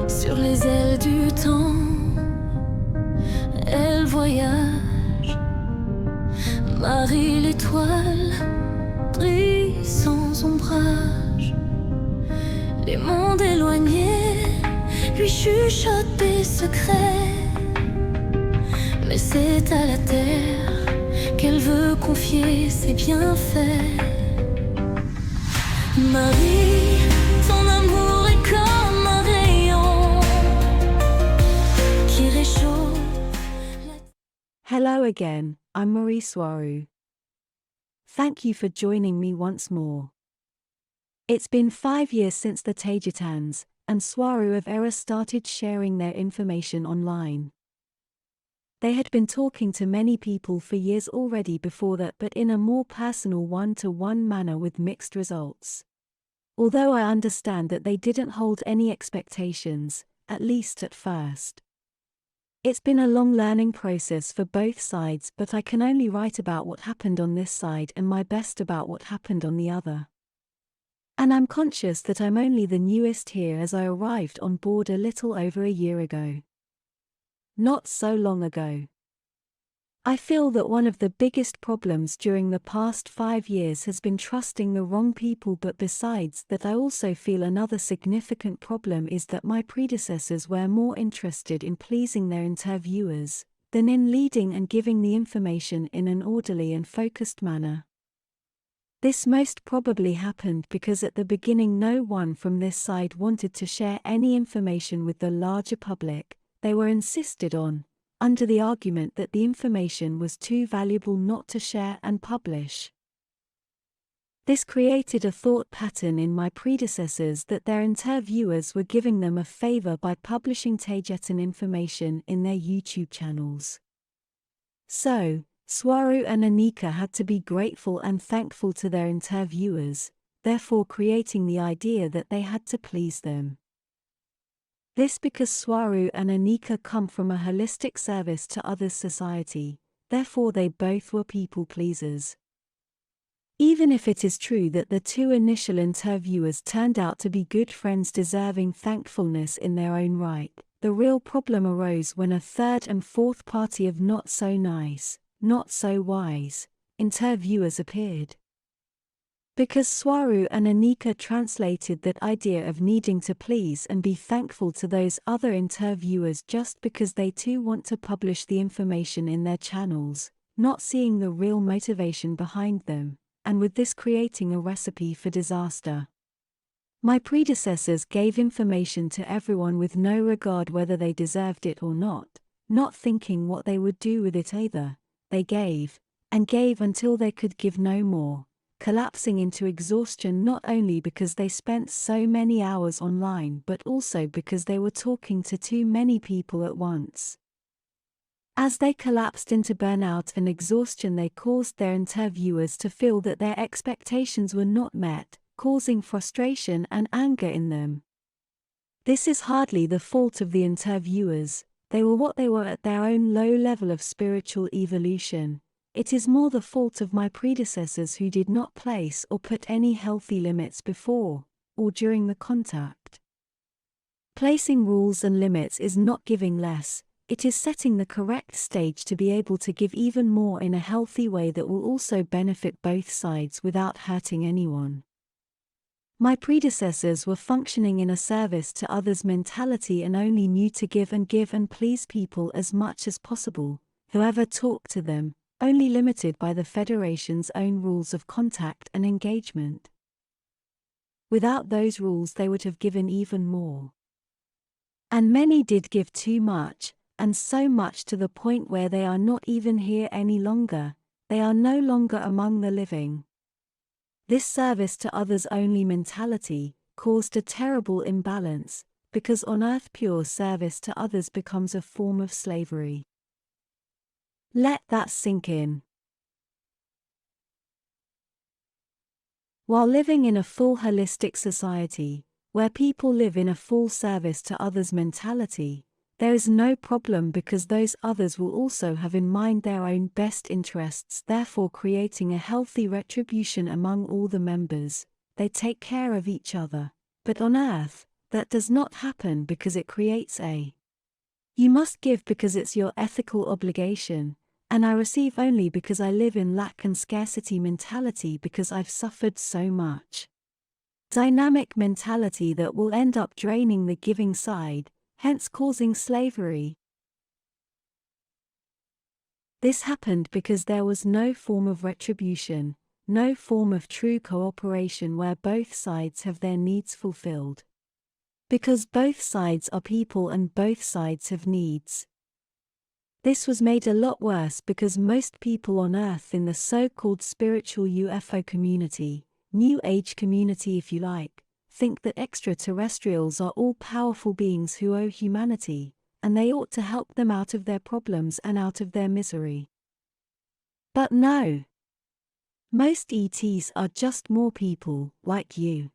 Sur les ailes du temps, elle voyage. Marie l'étoile brille sans ombrage. Les mondes éloignés lui chuchotent des secrets. Mais c'est à la terre qu'elle veut confier ses bienfaits. Marie, ton amour est comme un rayon qui réchauffe. Hello again, I'm Marie Swaruu. Thank you for joining me once more. It's been 5 years since the Taygétians and Swaruu Oficial started sharing their information online. They had been talking to many people for years already before that, but in a more personal one-to-one manner with mixed results. Although I understand that they didn't hold any expectations, at least at first. It's been a long learning process for both sides, but I can only write about what happened on this side and my best about what happened on the other. And I'm conscious that I'm only the newest here, as I arrived on board a little over a year ago. Not so long ago. I feel that one of the biggest problems during the past 5 years has been trusting the wrong people, but besides that I also feel another significant problem is that my predecessors were more interested in pleasing their interviewers than in leading and giving the information in an orderly and focused manner. This most probably happened because at the beginning no one from this side wanted to share any information with the larger public. They were insisted on, under the argument that the information was too valuable not to share and publish. This created a thought pattern in my predecessors that their interviewers were giving them a favor by publishing Taygétan information in their YouTube channels. So, Swaruu and Anika had to be grateful and thankful to their interviewers, therefore creating the idea that they had to please them. This because Swaruu and Anika come from a holistic service to others society, therefore they both were people pleasers. Even if it is true that the two initial interviewers turned out to be good friends deserving thankfulness in their own right, the real problem arose when a third and fourth party of not so nice, not so wise interviewers appeared. Because Swaruu and Anika translated that idea of needing to please and be thankful to those other interviewers just because they too want to publish the information in their channels, not seeing the real motivation behind them, and with this creating a recipe for disaster. My predecessors gave information to everyone with no regard whether they deserved it or not thinking what they would do with it either. They gave, and gave until they could give no more, collapsing into exhaustion not only because they spent so many hours online but also because they were talking to too many people at once. As they collapsed into burnout and exhaustion, they caused their interviewers to feel that their expectations were not met, causing frustration and anger in them. This is hardly the fault of the interviewers. They were what they were at their own low level of spiritual evolution. It is more the fault of my predecessors who did not place or put any healthy limits before or during the contact. Placing rules and limits is not giving less, it is setting the correct stage to be able to give even more in a healthy way that will also benefit both sides without hurting anyone. My predecessors were functioning in a service to others mentality and only knew to give and please people as much as possible, whoever talked to them, only limited by the Federation's own rules of contact and engagement. Without those rules they would have given even more. And many did give too much, and so much to the point where they are not even here any longer, they are no longer among the living. This service to others only mentality caused a terrible imbalance, because on earth pure service to others becomes a form of slavery. Let that sink in. While living in a full holistic society, where people live in a full service to others mentality, there is no problem because those others will also have in mind their own best interests, therefore creating a healthy retribution among all the members. They take care of each other. But on earth, that does not happen because it creates a. You must give because it's your ethical obligation, and I receive only because I live in lack and scarcity mentality because I've suffered so much. Dynamic mentality that will end up draining the giving side, hence causing slavery. This happened because there was no form of retribution, no form of true cooperation where both sides have their needs fulfilled. Because both sides are people and both sides have needs. This was made a lot worse because most people on Earth in the so-called spiritual UFO community, New Age community if you like, think that extraterrestrials are all powerful beings who owe humanity, and they ought to help them out of their problems and out of their misery. But no. Most ETs are just more people, like you,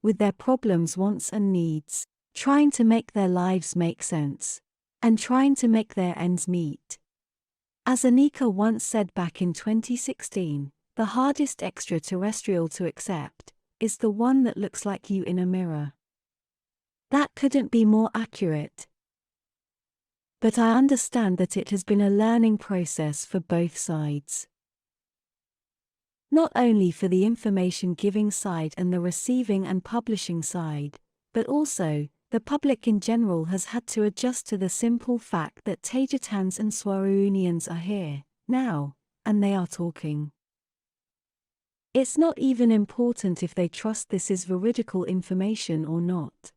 with their problems, wants and needs, trying to make their lives make sense, and trying to make their ends meet. As Anika once said back in 2016, the hardest extraterrestrial to accept is the one that looks like you in a mirror. That couldn't be more accurate. But I understand that it has been a learning process for both sides. Not only for the information giving side and the receiving and publishing side, but also, the public in general has had to adjust to the simple fact that Taygétians and Swaruunians are here, now, and they are talking. It's not even important if they trust this is veridical information or not.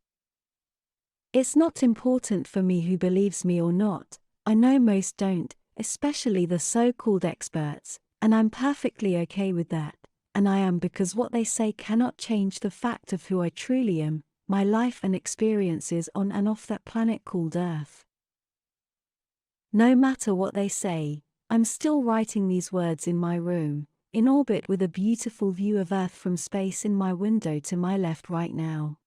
It's not important for me who believes me or not. I know most don't, especially the so-called experts, and I'm perfectly okay with that, and I am because what they say cannot change the fact of who I truly am, my life and experiences on and off that planet called Earth. No matter what they say, I'm still writing these words in my room, in orbit with a beautiful view of Earth from space in my window to my left right now.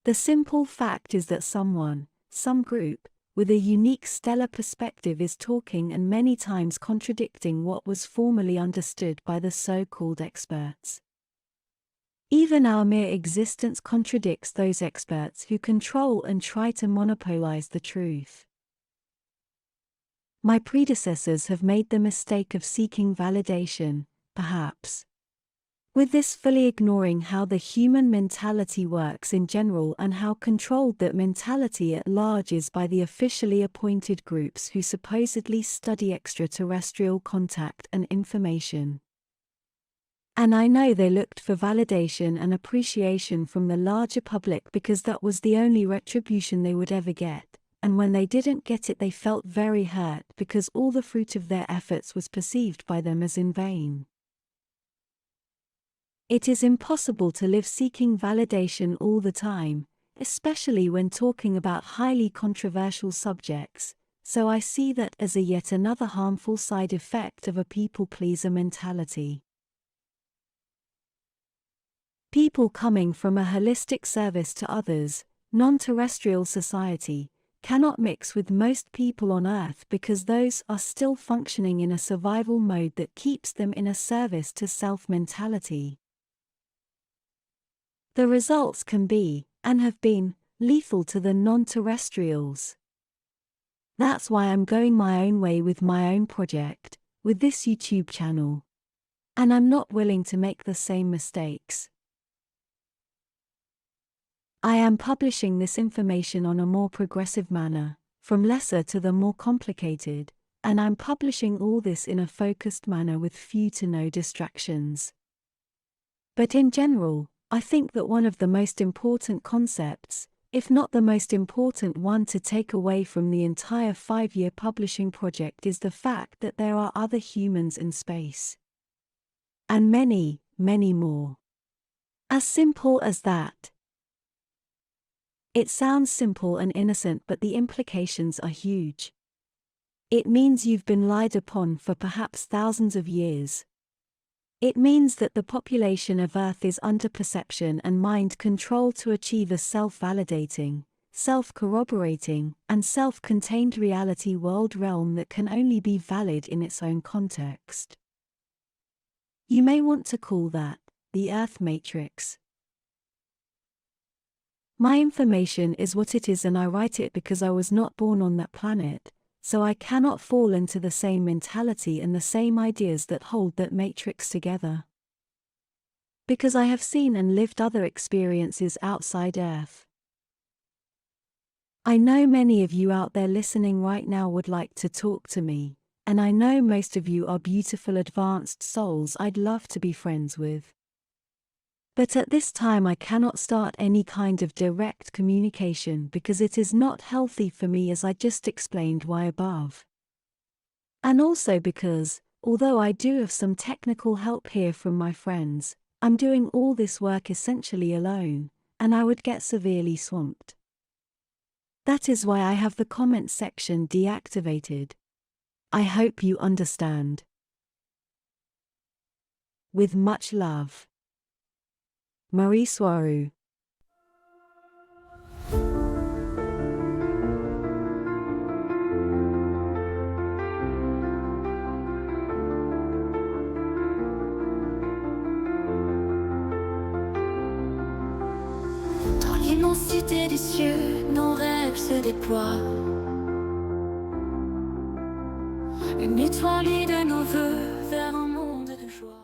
The simple fact is that someone, some group, with a unique stellar perspective is talking and many times contradicting what was formerly understood by the so-called experts. Even our mere existence contradicts those experts who control and try to monopolize the truth. My predecessors have made the mistake of seeking validation, perhaps, with this fully ignoring how the human mentality works in general and how controlled that mentality at large is by the officially appointed groups who supposedly study extraterrestrial contact and information. And I know they looked for validation and appreciation from the larger public because that was the only retribution they would ever get, and when they didn't get it they felt very hurt because all the fruit of their efforts was perceived by them as in vain. It is impossible to live seeking validation all the time, especially when talking about highly controversial subjects, so I see that as a yet another harmful side effect of a people-pleaser mentality. People coming from a holistic service to others, non-terrestrial society, cannot mix with most people on Earth because those are still functioning in a survival mode that keeps them in a service to self mentality. The results can be, and have been, lethal to the non-terrestrials. That's why I'm going my own way with my own project, with this YouTube channel. And I'm not willing to make the same mistakes. I am publishing this information on a more progressive manner, from lesser to the more complicated, and I'm publishing all this in a focused manner with few to no distractions. But in general, I think that one of the most important concepts, if not the most important one to take away from the entire 5-year publishing project is the fact that there are other humans in space. And many, many more. As simple as that. It sounds simple and innocent, but the implications are huge. It means you've been lied upon for perhaps thousands of years. It means that the population of Earth is under perception and mind control to achieve a self-validating, self-corroborating, and self-contained reality world realm that can only be valid in its own context. You may want to call that the Earth Matrix. My information is what it is and I write it because I was not born on that planet, so I cannot fall into the same mentality and the same ideas that hold that matrix together. Because I have seen and lived other experiences outside Earth. I know many of you out there listening right now would like to talk to me, and I know most of you are beautiful advanced souls I'd love to be friends with. But at this time I cannot start any kind of direct communication because it is not healthy for me, as I just explained why above. And also because, although I do have some technical help here from my friends, I'm doing all this work essentially alone, and I would get severely swamped. That is why I have the comment section deactivated. I hope you understand. With much love. Marie Swaruu. Dans l'immensité des cieux, nos rêves se déploient. Une étoile de nos voeux vers un monde de joie.